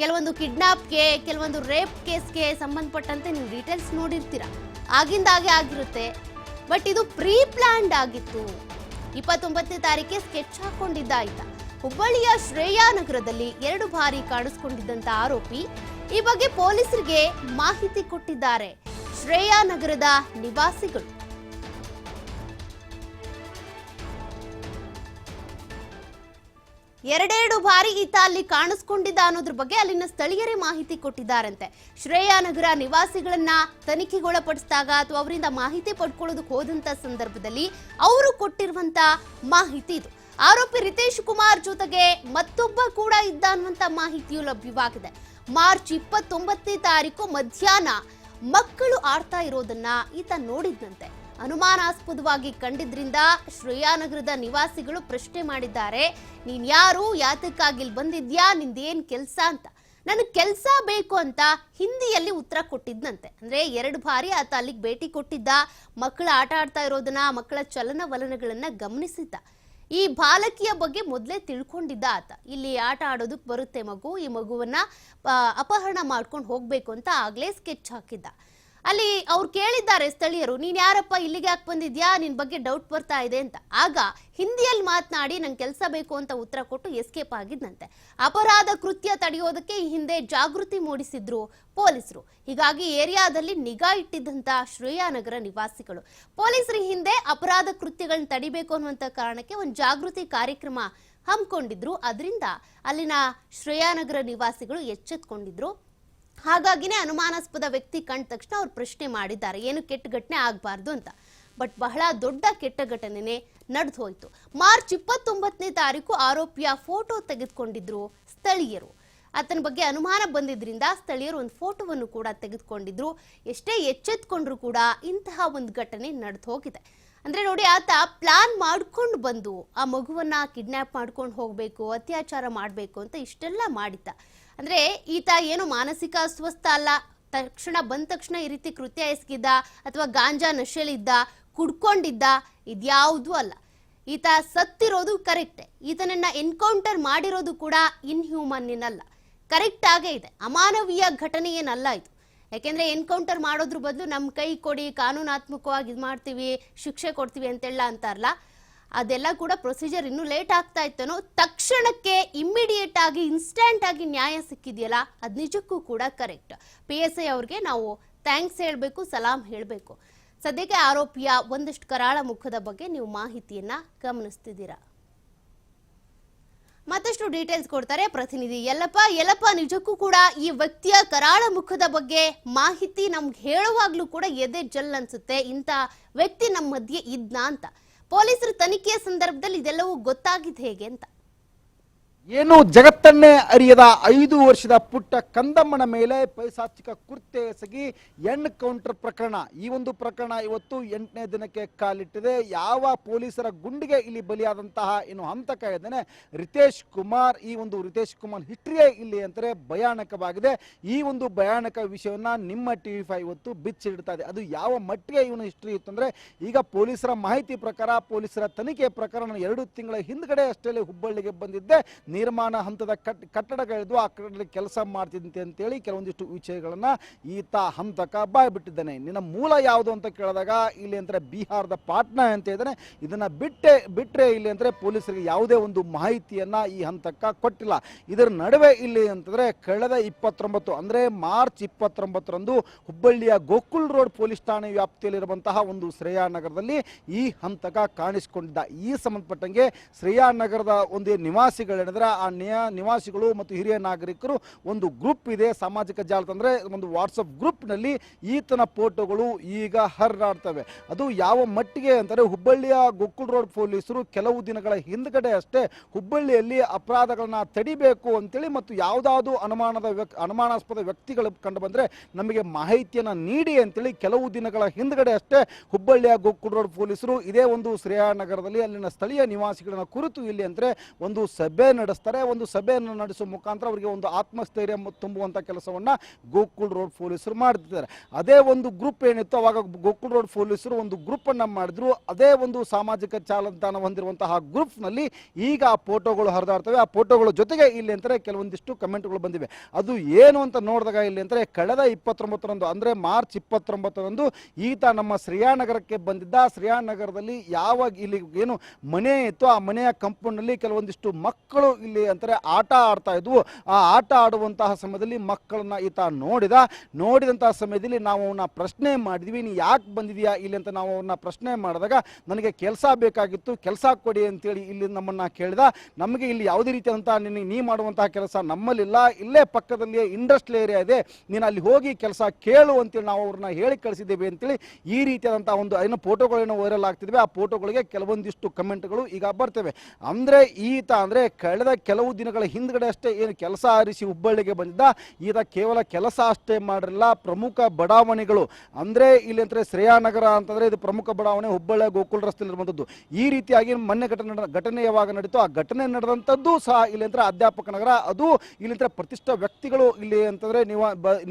ಕೆಲವೊಂದು ಕಿಡ್ನಾಪ್ಗೆ ಕೆಲವೊಂದು ರೇಪ್ ಕೇಸ್ಗೆ ಸಂಬಂಧಪಟ್ಟಂತೆ ನೀವು ಡೀಟೇಲ್ಸ್ ನೋಡಿರ್ತೀರಾ, ಆಗಿಂದಾಗೆ ಆಗಿರುತ್ತೆ. ಬಟ್ ಇದು ಪ್ರೀ ಪ್ಲಾನ್ಡ್ ಆಗಿತ್ತು. 29ನೇ ತಾರೀಕಿಗೆ ಸ್ಕೆಚ್ ಹಾಕೊಂಡಿದ್ದ ಆಯ್ತಾ. ಹುಬ್ಬಳ್ಳಿಯ ಶ್ರೇಯಾ ನಗರದಲ್ಲಿ 2 ಬಾರಿ ಕಾಣಿಸಿಕೊಂಡಿದ್ದಂತ ಆರೋಪಿ ಈ ಬಗ್ಗೆ ಪೊಲೀಸರಿಗೆ ಮಾಹಿತಿ ಕೊಟ್ಟಿದ್ದಾರೆ ಶ್ರೇಯಾ ನಗರದ ನಿವಾಸಿಗಳು. ಎರಡೆರಡು ಬಾರಿ ಈತ ಅಲ್ಲಿ ಕಾಣಿಸ್ಕೊಂಡಿದ್ದ ಅನ್ನೋದ್ರ ಬಗ್ಗೆ ಅಲ್ಲಿನ ಸ್ಥಳೀಯರೇ ಮಾಹಿತಿ ಕೊಟ್ಟಿದ್ದಾರಂತೆ. ಶ್ರೇಯಾ ನಗರ ನಿವಾಸಿಗಳನ್ನ ತನಿಖೆಗೊಳಪಡಿಸಿದಾಗ ಅಥವಾ ಅವರಿಂದ ಮಾಹಿತಿ ಪಡ್ಕೊಳ್ಳೋದಕ್ಕೆ ಹೋದಂತ ಸಂದರ್ಭದಲ್ಲಿ ಅವರು ಕೊಟ್ಟಿರುವಂತ ಮಾಹಿತಿ ಇದು. ಆರೋಪಿ ರಿತೇಶ್ ಕುಮಾರ್ ಜೊತೆಗೆ ಮತ್ತೊಬ್ಬ ಕೂಡ ಇದ್ದ ಅನ್ನುವಂತ ಮಾಹಿತಿಯು ಲಭ್ಯವಾಗಿದೆ. ಮಾರ್ಚ್ 29ನೇ ತಾರೀಕು ಮಧ್ಯಾಹ್ನ ಮಕ್ಕಳು ಆಡ್ತಾ ಇರೋದನ್ನ ಈತ ನೋಡಿದ್ದಂತೆ. ಅನುಮಾನಾಸ್ಪದವಾಗಿ ಕಂಡಿದ್ರಿಂದ ಶ್ರೇಯಾನಗರದ ನಿವಾಸಿಗಳು ಪ್ರಶ್ನೆ ಮಾಡಿದ್ದಾರೆ, ನೀನ್ ಯಾರು, ಯಾತಕ್ಕಾಗಿ ಇಲ್ಲಿ ಬಂದಿದ್ಯಾ, ನಿಂದೇನ್ ಕೆಲಸ ಅಂತ. ನನಗೆ ಕೆಲಸ ಬೇಕು ಅಂತ ಹಿಂದಿಯಲ್ಲಿ ಉತ್ತರ ಕೊಟ್ಟಿದ್ದಂತೆ. ಅಂದ್ರೆ 2 ಬಾರಿ ಆತ ಅಲ್ಲಿಗೆ ಭೇಟಿ ಕೊಟ್ಟಿದ್ದ, ಮಕ್ಕಳು ಆಟ ಆಡ್ತಾ ಇರೋದನ್ನ, ಮಕ್ಕಳ ಚಲನವಲನಗಳನ್ನ ಗಮನಿಸಿದ್ದ. ಈ ಬಾಲಕಿಯ ಬಗ್ಗೆ ಮೊದಲೇ ತಿಳ್ಕೊಂಡಿದ್ದ ಆತ. ಇಲ್ಲಿ ಆಟ ಆಡೋದಕ್ಕೆ ಬರುತ್ತೆ ಮಗು, ಈ ಮಗುವನ್ನ ಅಪಹರಣ ಮಾಡ್ಕೊಂಡು ಹೋಗ್ಬೇಕು ಅಂತ ಆಗ್ಲೇ ಸ್ಕೆಚ್ ಹಾಕಿದ್ದ. ಅಲ್ಲಿ ಅವ್ರು ಕೇಳಿದ್ದಾರೆ ಸ್ಥಳೀಯರು, ನೀನ್ ಯಾರಪ್ಪ, ಇಲ್ಲಿಗೆ ಯಾಕೆ ಬಂದಿದ್ಯಾ, ನಿನ್ ಬಗ್ಗೆ ಡೌಟ್ ಬರ್ತಾ ಇದೆ ಅಂತ. ಆಗ ಹಿಂದಿಯಲ್ಲಿ ಮಾತನಾಡಿ ನಂಗೆ ಕೆಲಸ ಬೇಕು ಅಂತ ಉತ್ತರ ಕೊಟ್ಟು ಎಸ್ಕೇಪ್ ಆಗಿದ್ದಂತೆ. ಅಪರಾಧ ಕೃತ್ಯ ತಡೆಯೋದಕ್ಕೆ ಈ ಹಿಂದೆ ಜಾಗೃತಿ ಮೂಡಿಸಿದ್ರು ಪೊಲೀಸರು. ಹೀಗಾಗಿ ಏರಿಯಾದಲ್ಲಿ ನಿಗಾ ಇಟ್ಟಿದ್ದಂತ ಶ್ರೇಯಾನಗರ ನಿವಾಸಿಗಳು ಪೊಲೀಸರ ಹಿಂದೆ ಅಪರಾಧ ಕೃತ್ಯಗಳನ್ನ ತಡಿಬೇಕು ಅನ್ನುವಂತ ಕಾರಣಕ್ಕೆ ಒಂದು ಜಾಗೃತಿ ಕಾರ್ಯಕ್ರಮ ಹಮ್ಮಿಕೊಂಡಿದ್ರು. ಅದರಿಂದ ಅಲ್ಲಿನ ಶ್ರೇಯಾನಗರ ನಿವಾಸಿಗಳು ಎಚ್ಚೆತ್ಕೊಂಡಿದ್ರು. ಹಾಗಾಗಿನೇ ಅನುಮಾನಾಸ್ಪದ ವ್ಯಕ್ತಿ ಕಂಡ ತಕ್ಷಣ ಅವ್ರು ಪ್ರಶ್ನೆ ಮಾಡಿದ್ದಾರೆ, ಏನು ಕೆಟ್ಟ ಘಟನೆ ಆಗಬಾರ್ದು ಅಂತ. ಬಟ್ ಬಹಳ ದೊಡ್ಡ ಕೆಟ್ಟ ಘಟನೆನೇ ನಡೆದು ಹೋಯ್ತು. ಮಾರ್ಚ್ 29ನೇ ತಾರೀಕು ಆರೋಪಿಯ ಫೋಟೋ ತೆಗೆದುಕೊಂಡಿದ್ರು ಸ್ಥಳೀಯರು. ಆತನ ಬಗ್ಗೆ ಅನುಮಾನ ಬಂದಿದ್ರಿಂದ ಸ್ಥಳೀಯರು ಒಂದು ಫೋಟೋವನ್ನು ಕೂಡ ತೆಗೆದುಕೊಂಡಿದ್ರು. ಎಷ್ಟೇ ಎಚ್ಚೆತ್ಕೊಂಡ್ರು ಕೂಡ ಇಂತಹ ಒಂದು ಘಟನೆ ನಡೆದು ಹೋಗಿದೆ. ಅಂದ್ರೆ ನೋಡಿ, ಆತ ಪ್ಲಾನ್ ಮಾಡ್ಕೊಂಡು ಬಂದು ಆ ಮಗುವನ್ನ ಕಿಡ್ನಾಪ್ ಮಾಡ್ಕೊಂಡು ಹೋಗ್ಬೇಕು, ಅತ್ಯಾಚಾರ ಮಾಡ್ಬೇಕು ಅಂತ ಇಷ್ಟೆಲ್ಲ ಮಾಡಿದ್ದ. ಅಂದ್ರೆ ಈತ ಏನು ಮಾನಸಿಕ ಅಸ್ವಸ್ಥ ಅಲ್ಲ, ಬಂದ ತಕ್ಷಣ ಈ ರೀತಿ ಕೃತ್ಯ ಎಸಗಿದ್ದ ಅಥವಾ ಗಾಂಜಾ ನಶೆಲಿದ್ದ, ಕುಡ್ಕೊಂಡಿದ್ದ, ಇದ್ಯಾವುದೂ ಅಲ್ಲ. ಈತ ಸತ್ತಿರೋದು ಕರೆಕ್ಟೇ. ಈತನನ್ನ ಎನ್ಕೌಂಟರ್ ಮಾಡಿರೋದು ಕೂಡ ಇನ್ಹ್ಯೂಮನ್ ಏನಲ್ಲ, ಕರೆಕ್ಟ್ ಆಗೇ ಇದೆ. ಅಮಾನವೀಯ ಘಟನೆ ಏನಲ್ಲ ಇದು. ಯಾಕೆಂದ್ರೆ ಎನ್ಕೌಂಟರ್ ಮಾಡೋದ್ರ ಬದಲು ನಮ್ಮ ಕೈ ಕೊಡಿ, ಕಾನೂನಾತ್ಮಕವಾಗಿ ಇದು ಮಾಡ್ತೀವಿ, ಶಿಕ್ಷೆ ಕೊಡ್ತೀವಿ ಅಂತೆಲ್ಲ ಅಂತಾರಲ್ಲ, ಅದೆಲ್ಲ ಕೂಡ ಪ್ರೊಸೀಜರ್ ಇನ್ನೂ ಲೇಟ್ ಆಗ್ತಾ ಇತ್ತನೋ. ತಕ್ಷಣಕ್ಕೆ ಇಮ್ಮಿಡಿಯೇಟ್ ಆಗಿ ಇನ್ಸ್ಟಂಟ್ ಆಗಿ ನ್ಯಾಯ ಸಿಕ್ಕಿದೆಯಲ್ಲ, ಅದು ನಿಜಕ್ಕೂ ಕೂಡ ಕರೆಕ್ಟ್. PSI ಅವ್ರಿಗೆ ನಾವು ಥ್ಯಾಂಕ್ಸ್ ಹೇಳಬೇಕು, ಸಲಾಂ ಹೇಳಬೇಕು. ಸದ್ಯಕ್ಕೆ ಆರೋಪಿಯ ಒಂದಷ್ಟು ಕರಾಳ ಮುಖದ ಬಗ್ಗೆ ನೀವು ಮಾಹಿತಿಯನ್ನ ಗಮನಿಸ್ತಿದ್ದೀರಾ. ಮತ್ತಷ್ಟು ಡೀಟೇಲ್ಸ್ ಕೊಡ್ತಾರೆ ಪ್ರತಿನಿಧಿ ಯಲ್ಲಪ್ಪ. ನಿಜಕ್ಕೂ ಕೂಡ ಈ ವ್ಯಕ್ತಿಯ ಕರಾಳ ಮುಖದ ಬಗ್ಗೆ ಮಾಹಿತಿ ನಮ್ಗೆ ಹೇಳುವಾಗ್ಲೂ ಕೂಡ ಎದೆ ಜಲ್ ಅನ್ಸುತ್ತೆ. ಇಂಥ ವ್ಯಕ್ತಿ ನಮ್ಮ ಮಧ್ಯೆ ಇದ್ನಾ ಅಂತ. ಪೊಲೀಸರು ತನಿಖೆಯ ಸಂದರ್ಭದಲ್ಲಿ ಇದೆಲ್ಲವೂ ಗೊತ್ತಾಗಿದ್ದು ಹೇಗೆ ಅಂತ. ಏನು ಜಗತ್ತನ್ನೇ ಅರಿಯದ 5 ವರ್ಷದ ಪುಟ್ಟ ಕಂದಮ್ಮನ ಮೇಲೆ ಪೈಶಾಚಿಕ ಕೃತ್ಯ ಎಸಗಿ ಎನ್ಕೌಂಟರ್ ಪ್ರಕರಣ. ಈ ಒಂದು ಪ್ರಕರಣ ಇವತ್ತು 8ನೇ ದಿನಕ್ಕೆ ಕಾಲಿಟ್ಟಿದೆ. ಯಾವ ಪೊಲೀಸರ ಗುಂಡಿಗೆ ಇಲ್ಲಿ ಬಲಿಯಾದಂತಹ ಏನು ಹಂತಕ ಇದ್ದಾನೆ ರಿತೇಶ್ ಕುಮಾರ್, ಈ ಒಂದು ರಿತೇಶ್ ಕುಮಾರ್ ಹಿಸ್ಟ್ರಿಯೇ ಇಲ್ಲಿ ಅಂತಾರೆ ಭಯಾನಕವಾಗಿದೆ. ಈ ಒಂದು ಭಯಾನಕ ವಿಷಯವನ್ನ ನಿಮ್ಮ TV5 ಇವತ್ತು ಬಿಚ್ಚಿಡ್ತಾ ಇದೆ. ಅದು ಯಾವ ಮಟ್ಟಿಗೆ ಇವನ ಹಿಸ್ಟ್ರಿ ಇತ್ತು ಅಂದ್ರೆ, ಈಗ ಪೊಲೀಸರ ಮಾಹಿತಿ ಪ್ರಕಾರ, ಪೊಲೀಸರ ತನಿಖೆ ಪ್ರಕರಣ 2 ತಿಂಗಳ ಹಿಂದ್ಗಡೆ ಅಷ್ಟೇ ಹುಬ್ಬಳ್ಳಿಗೆ ಬಂದಿದ್ದೆ. ನಿರ್ಮಾಣ ಹಂತದ ಕಟ್ಟಡಗಳಿದ್ವು, ಆ ಕಟ್ಟಡದಲ್ಲಿ ಕೆಲಸ ಮಾಡ್ತಿದ್ದಂತೆ ಅಂತೇಳಿ ಕೆಲವೊಂದಿಷ್ಟು ವಿಷಯಗಳನ್ನ ಈತ ಹಂತಕ ಬಾಯ್ಬಿಟ್ಟಿದ್ದಾನೆ. ನಿನ್ನ ಮೂಲ ಯಾವುದು ಅಂತ ಕೇಳಿದಾಗ ಇಲ್ಲಿ ಅಂದ್ರೆ ಬಿಹಾರದ ಪಾಟ್ನಾ ಅಂತ ಇದ್ದಾನೆ. ಇದನ್ನ ಬಿಟ್ರೆ ಇಲ್ಲಿ ಅಂದ್ರೆ ಪೊಲೀಸರಿಗೆ ಯಾವುದೇ ಒಂದು ಮಾಹಿತಿಯನ್ನ ಈ ಹಂತಕ ಕೊಟ್ಟಿಲ್ಲ. ಇದರ ನಡುವೆ ಇಲ್ಲಿ ಅಂತಂದ್ರೆ ಕಳೆದ 29 ಅಂದ್ರೆ ಮಾರ್ಚ್ 29ರಂದು ಹುಬ್ಬಳ್ಳಿಯ ಗೋಕುಲ್ ರೋಡ್ ಪೊಲೀಸ್ ಠಾಣೆ ವ್ಯಾಪ್ತಿಯಲ್ಲಿರುವಂತಹ ಒಂದು ಶ್ರೇಯಾನಗರದಲ್ಲಿ ಈ ಹಂತಕ ಕಾಣಿಸಿಕೊಂಡಿದ್ದ. ಈ ಸಂಬಂಧಪಟ್ಟಂಗೆ ಶ್ರೇಯಾನಗರದ ಒಂದು ನಿವಾಸಿಗಳೇನಿದ್ರೆ ಆ ನಿವಾಸಿಗಳು ಮತ್ತು ಹಿರಿಯ ನಾಗರಿಕರು ಒಂದು ಗ್ರೂಪ್ ಇದೆ, ಸಾಮಾಜಿಕ ಜಾಲತಾಣ ಅಂದ್ರೆ ಒಂದು ವಾಟ್ಸಪ್ ಗ್ರೂಪ್ನಲ್ಲಿ ಈತನ ಫೋಟೋಗಳು ಈಗ ಹರಿದಾಡ್ತವೆ. ಅದು ಯಾವ ಮಟ್ಟಿಗೆ ಅಂತಾರೆ, ಹುಬ್ಬಳ್ಳಿಯ ಗೋಕುಲ್ ರೋಡ್ ಪೊಲೀಸರು ಕೆಲವು ದಿನಗಳ ಹಿಂದ್ಗಡೆ ಅಷ್ಟೇ ಹುಬ್ಬಳ್ಳಿಯಲ್ಲಿ ಅಪರಾಧಗಳನ್ನ ತಡಿಬೇಕು ಅಂತೇಳಿ ಮತ್ತು ಯಾವುದಾದ್ರು ಅನುಮಾನಾಸ್ಪದ ವ್ಯಕ್ತಿಗಳು ಕಂಡು ಬಂದ್ರೆ ನಮಗೆ ಮಾಹಿತಿಯನ್ನ ನೀಡಿ ಅಂತೇಳಿ ಕೆಲವು ದಿನಗಳ ಹಿಂದ್ಗಡೆ ಅಷ್ಟೇ ಹುಬ್ಬಳ್ಳಿಯ ಗೋಕುಲ್ ರೋಡ್ ಪೊಲೀಸರು ಇದೇ ಒಂದು ಶ್ರೇಯಾನಗರದಲ್ಲಿ ಅಲ್ಲಿನ ಸ್ಥಳೀಯ ನಿವಾಸಿಗಳನ್ನ ಕುರಿತು ಇಲ್ಲಿ ಅಂದ್ರೆ ಒಂದು ಸಭೆ ನಡೆಸ್ತಾರೆ. ನಡೆಸ್ತಾರೆ. ಒಂದು ಸಭೆಯನ್ನು ನಡೆಸುವ ಮುಖಾಂತರ ಅವರಿಗೆ ಒಂದು ಆತ್ಮಸ್ಥೈರ್ಯ ತುಂಬುವಂಥ ಕೆಲಸವನ್ನು ಗೋಕುಲ್ ರೋಡ್ ಪೊಲೀಸರು ಮಾಡ್ತಿದ್ದಾರೆ. ಅದೇ ಒಂದು ಗ್ರೂಪ್ ಏನಿತ್ತು ಅವಾಗ ಗೋಕುಲ್ ರೋಡ್ ಪೊಲೀಸರು ಒಂದು ಗ್ರೂಪನ್ನು ಮಾಡಿದ್ರು. ಅದೇ ಒಂದು ಸಾಮಾಜಿಕ ಜಾಲತಾಣ ಹೊಂದಿರುವಂತಹ ಗ್ರೂಪ್ನಲ್ಲಿ ಈಗ ಆ ಫೋಟೋಗಳು ಹರಿದಾಡ್ತವೆ. ಆ ಫೋಟೋಗಳ ಜೊತೆಗೆ ಇಲ್ಲಿ ಅಂತಾರೆ ಕೆಲವೊಂದಿಷ್ಟು ಕಮೆಂಟ್ಗಳು ಬಂದಿವೆ. ಅದು ಏನು ಅಂತ ನೋಡಿದಾಗ ಇಲ್ಲಿ ಅಂದರೆ ಕಳೆದ 29ರಂದು ಅಂದರೆ ಮಾರ್ಚ್ 29ರಂದು ಈತ ನಮ್ಮ ಶ್ರೇಯಾನಗರಕ್ಕೆ ಬಂದಿದ್ದ. ಶ್ರೇಯಾನಗರದಲ್ಲಿ ಯಾವಾಗ ಇಲ್ಲಿ ಏನು ಮನೆ ಇತ್ತು ಆ ಮನೆಯ ಕಂಪೌಂಡ್ನಲ್ಲಿ ಕೆಲವೊಂದಿಷ್ಟು ಮಕ್ಕಳು ಇಲ್ಲಿ ಅಂತಾರೆ ಆಟ ಆಡ್ತಾ ಇದ್ವು. ಆ ಆಟ ಆಡುವಂತಹ ಸಮಯದಲ್ಲಿ ಮಕ್ಕಳನ್ನ ಈತ ನೋಡಿದಂತಹ ಸಮಯದಲ್ಲಿ ನಾವು ಅವನ್ನ ಪ್ರಶ್ನೆ ಮಾಡಿದ್ವಿ, ನೀ ಯಾಕೆ ಬಂದಿದೆಯಾ ಇಲ್ಲಿ ಅಂತ ನಾವು ಅವನ್ನ ಪ್ರಶ್ನೆ ಮಾಡಿದಾಗ ನನಗೆ ಕೆಲಸ ಬೇಕಾಗಿತ್ತು, ಕೆಲಸ ಕೊಡಿ ಅಂತೇಳಿ ಇಲ್ಲಿ ನಮ್ಮನ್ನ ಕೇಳಿದ. ನಮಗೆ ಇಲ್ಲಿ ಯಾವುದೇ ರೀತಿಯಾದಂತಹ ನೀ ಮಾಡುವಂತಹ ಕೆಲಸ ನಮ್ಮಲ್ಲಿಲ್ಲ, ಇಲ್ಲೇ ಪಕ್ಕದಲ್ಲಿ ಇಂಡಸ್ಟ್ರಿಯಲ್ ಏರಿಯಾ ಇದೆ, ನೀನು ಅಲ್ಲಿ ಹೋಗಿ ಕೆಲಸ ಕೇಳು ಅಂತೇಳಿ ನಾವು ಅವ್ರನ್ನ ಹೇಳಿ ಕಳಿಸಿದ್ದೇವೆ ಅಂತೇಳಿ ಈ ರೀತಿಯಾದಂತಹ ಒಂದು ಏನು ಫೋಟೋಗಳೇನೋ ವೈರಲ್ ಆಗ್ತಿದ್ವಿ. ಆ ಫೋಟೋಗಳಿಗೆ ಕೆಲವೊಂದಿಷ್ಟು ಕಮೆಂಟ್ಗಳು ಈಗ ಬರ್ತವೆ. ಅಂದರೆ ಈತ ಅಂದರೆ ಕಳೆದ ಕೆಲವು ದಿನಗಳ ಹಿಂದ್ಗಡೆ ಅಷ್ಟೇ ಏನು ಕೆಲಸ ಆರಿಸಿ ಹುಬ್ಬಳ್ಳಿಗೆ ಬಂದಿದ್ದ. ಈತ ಕೇವಲ ಕೆಲಸ ಅಷ್ಟೇ ಮಾಡಿರಲಿಲ್ಲ, ಪ್ರಮುಖ ಬಡಾವಣೆಗಳು ಅಂದರೆ ಇಲ್ಲಿ ಅಂದರೆ ಶ್ರೇಯಾನಗರ ಅಂತಂದರೆ ಇದು ಪ್ರಮುಖ ಬಡಾವಣೆ ಹುಬ್ಬಳ್ಳಿ ಗೋಕುಲ್ ರಸ್ತೆಯಲ್ಲಿರುವಂಥದ್ದು. ಈ ರೀತಿಯಾಗಿ ಮೊನ್ನೆ ಘಟನೆ ಯಾವಾಗ ನಡೀತು ಆ ಘಟನೆ ನಡೆದಂಥದ್ದು ಸಹ ಇಲ್ಲಿ ಅಂದರೆ ಅಧ್ಯಾಪಕ ನಗರ, ಅದು ಇಲ್ಲಿ ಅಂದರೆ ಪ್ರತಿಷ್ಠಿತ ವ್ಯಕ್ತಿಗಳು ಇಲ್ಲಿ ಅಂತಂದರೆ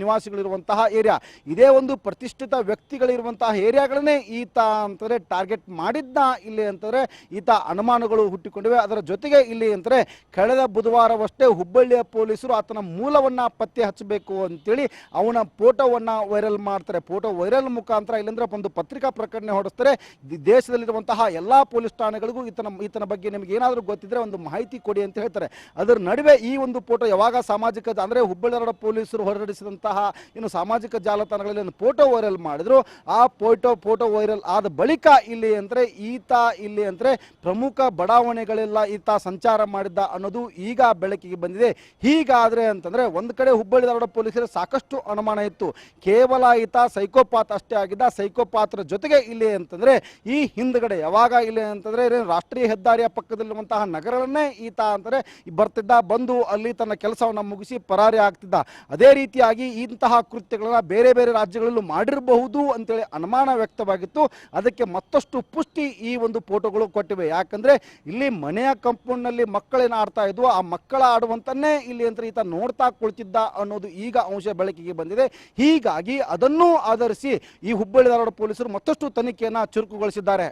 ನಿವಾಸಿಗಳಿರುವಂತಹ ಏರಿಯಾ. ಇದೇ ಒಂದು ಪ್ರತಿಷ್ಠಿತ ವ್ಯಕ್ತಿಗಳಿರುವಂತಹ ಏರಿಯಾಗಳನ್ನೇ ಈತ ಅಂತಂದರೆ ಟಾರ್ಗೆಟ್ ಮಾಡಿದ್ದ ಇಲ್ಲಿ ಅಂತಂದರೆ ಈತ ಅನುಮಾನಗಳು ಹುಟ್ಟಿಕೊಂಡಿವೆ. ಅದರ ಜೊತೆಗೆ ಇಲ್ಲಿ ಅಂತಾರೆ ಕಳೆದ ಬುಧವಾರವಷ್ಟೇ ಹುಬ್ಬಳ್ಳಿಯ ಪೊಲೀಸರು ಆತನ ಮೂಲವನ್ನು ಪತ್ತೆ ಹಚ್ಚಬೇಕು ಅಂತೇಳಿ ಅವನ ಫೋಟೋವನ್ನು ವೈರಲ್ ಮಾಡ್ತಾರೆ. ಫೋಟೋ ವೈರಲ್ ಮುಖಾಂತರ ಇಲ್ಲಂದ್ರೆ ಒಂದು ಪತ್ರಿಕಾ ಪ್ರಕಟಣೆ ಹೊರಡಿಸ್ತಾರೆ. ದೇಶದಲ್ಲಿರುವಂತಹ ಎಲ್ಲ ಪೊಲೀಸ್ ಠಾಣೆಗಳಿಗೂ ಈತನ ಬಗ್ಗೆ ನಿಮಗೆ ಏನಾದರೂ ಗೊತ್ತಿದ್ರೆ ಒಂದು ಮಾಹಿತಿ ಕೊಡಿ ಅಂತ ಹೇಳ್ತಾರೆ. ಅದರ ನಡುವೆ ಈ ಒಂದು ಫೋಟೋ ಯಾವಾಗ ಸಾಮಾಜಿಕ ಅಂದರೆ ಹುಬ್ಬಳ್ಳಿ ಪೊಲೀಸರು ಹೊರಡಿಸಿದಂತಹ ಇನ್ನು ಸಾಮಾಜಿಕ ಜಾಲತಾಣಗಳಲ್ಲಿ ಒಂದು ಫೋಟೋ ವೈರಲ್ ಮಾಡಿದ್ರು. ಆ ಫೋಟೋ ವೈರಲ್ ಆದ ಬಳಿಕ ಇಲ್ಲಿ ಅಂದರೆ ಈತ ಇಲ್ಲಿ ಅಂದರೆ ಪ್ರಮುಖ ಬಡಾವಣೆಗಳೆಲ್ಲ ಈತ ಸಂಚಾರ ಮಾಡಿದ್ದ ಅನ್ನೋದು ಈಗ ಬೆಳಕಿಗೆ ಬಂದಿದೆ. ಹೀಗಾದರೆ ಅಂತಂದರೆ ಒಂದು ಕಡೆ ಹುಬ್ಬಳ್ಳಿ ಧಾರವಾಡ ಪೊಲೀಸರು ಸಾಕಷ್ಟು ಅನುಮಾನ ಇತ್ತು, ಕೇವಲ ಈತ ಸೈಕೋಪಾತ್ ಅಷ್ಟೇ ಆಗಿದ್ದ. ಸೈಕೋಪಾತ್ರ ಜೊತೆಗೆ ಇಲ್ಲಿ ಅಂತಂದರೆ ಈ ಹಿಂದ್ಗಡೆ ಯಾವಾಗ ಇಲ್ಲಿ ಅಂತಂದರೆ ರಾಷ್ಟ್ರೀಯ ಹೆದ್ದಾರಿಯ ಪಕ್ಕದಲ್ಲಿರುವಂತಹ ನಗರಗಳನ್ನೇ ಈತ ಅಂದರೆ ಬರ್ತಿದ್ದ, ಬಂದು ಅಲ್ಲಿ ತನ್ನ ಕೆಲಸವನ್ನು ಮುಗಿಸಿ ಪರಾರಿ ಆಗ್ತಿದ್ದ. ಅದೇ ರೀತಿಯಾಗಿ ಇಂತಹ ಕೃತ್ಯಗಳನ್ನ ಬೇರೆ ಬೇರೆ ರಾಜ್ಯಗಳಲ್ಲೂ ಮಾಡಿರಬಹುದು ಅಂತೇಳಿ ಅನುಮಾನ ವ್ಯಕ್ತವಾಗಿತ್ತು. ಅದಕ್ಕೆ ಮತ್ತಷ್ಟು ಪುಷ್ಟಿ ಈ ಒಂದು ಫೋಟೋಗಳು ಕೊಟ್ಟಿವೆ. ಯಾಕಂದರೆ ಇಲ್ಲಿ ಮನೆಯ ಕಂಪೌಂಡ್ನಲ್ಲಿ ಮಕ್ಕಳೇನು ಆಡ್ತಾ ಇದ್ವು, ಆ ಮಕ್ಕಳ ಆಡುವಂತನ್ನೇ ಇಲ್ಲಿ ಅಂತ ಈತ ನೋಡ್ತಾ ಕುಳಿತಿದ್ದ ಅನ್ನೋದು ಈಗ ಅಂಶ ಬೆಳಕಿಗೆ ಬಂದಿದೆ. ಹೀಗಾಗಿ ಅದನ್ನು ಆಧರಿಸಿ ಈ ಹುಬ್ಬಳ್ಳಿ ಧಾರವಾಡ ಪೊಲೀಸರು ಮತ್ತಷ್ಟು ತನಿಖೆಯನ್ನು ಚುರುಕುಗೊಳಿಸಿದ್ದಾರೆ.